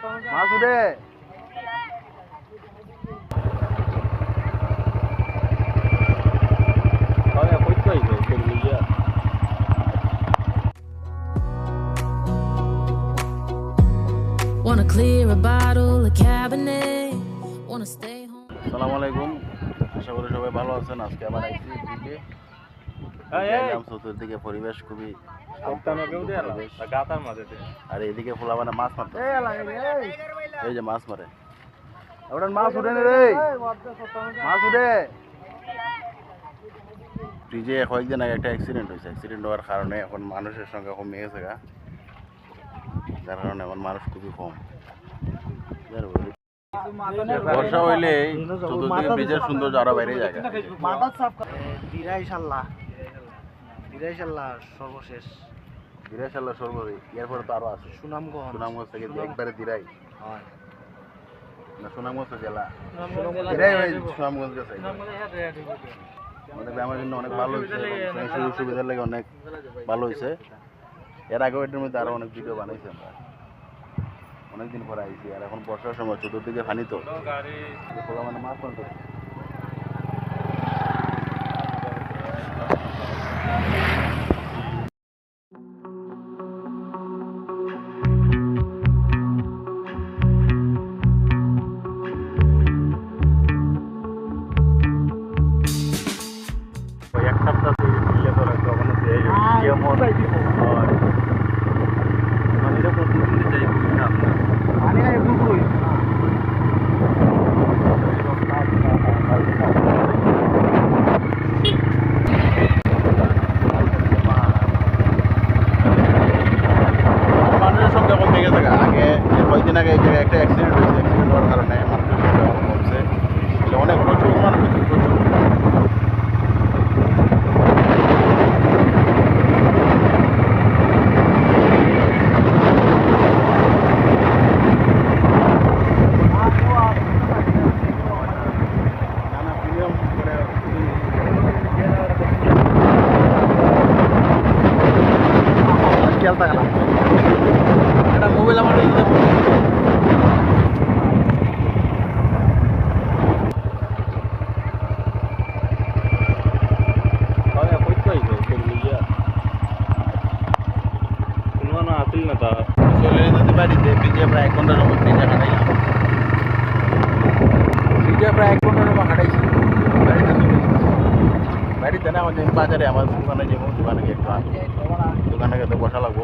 মাছ উঠে Wanna clear a bottle, a cabinet. Wanna stay home. আসসালামু আলাইকুম, আশা করি সবাই ভালো আছেন। আজকে আবার আইছি ব্রিজে। চতুর্দিকে পরিবেশ খুবই আর এদিকে ফুলা মানে মাছ মারতে, এই যে মাছ মারে, ওটা মাছ উঠে রে, মাছ উঠে। ব্রিজে কয়েকদিন আগে একটা অ্যাক্সিডেন্ট হয়েছে, অ্যাক্সিডেন্ট হওয়ার কারণে এখন মানুষের সংখ্যা কমে গেছে গা, যার কারণে এখন মানুষ খুবই কম। বর্ষা হইলে চতুর্দিকে ব্রিজের সৌন্দর্য আরো বাইরে যায়। সর্বশেষ দিরাইশাল্লাহ সর্বশেষ, এরপরে তো আরো আছে সুনামগঞ্জ থেকে একবারে দিরাই না, সুনামগঞ্জ জেলা দিরাই হয়ে সুনামগঞ্জ গেছে। আমাদের গ্রামের জন্য অনেক ভালো হয়েছে, সুযোগ সুবিধার লাগে অনেক ভালো হয়েছে। এর আগেও এটার মধ্যে আরো অনেক ভিডিও বানাইছে, আমরা অনেকদিন পরে আইছি। আর এখন বর্ষার সময় চতুর্দিকে পানি, তো মানে মাছ মারতে এক সপ্তাহ মানুষের সংখ্যা কমে গেছে। আগে কয়েকদিন আগে এই জায়গায় একটা অ্যাক্সিডেন্ট হয়েছে, অ্যাক্সিডেন্ট হওয়ার কারণে মানুষের সংখ্যা অনেক কমছে, অনেক প্রচুর মানুষ প্রচুর। এটা মোবাইল আমার চলে যেতে বাড়িতে। ব্রিজে প্রায় 1 ঘন্টার মতো ব্রিজে হাঁটাইলাম, ব্রিজে প্রায় 1 ঘন্টার মতো হাঁটাইছি। বাড়িতে চলে বাড়িতে না, আমার বাজারে আমার দোকানে যাবো, দোকানে গিয়ে একটু দোকানে গিয়ে তো বসা লাগবো।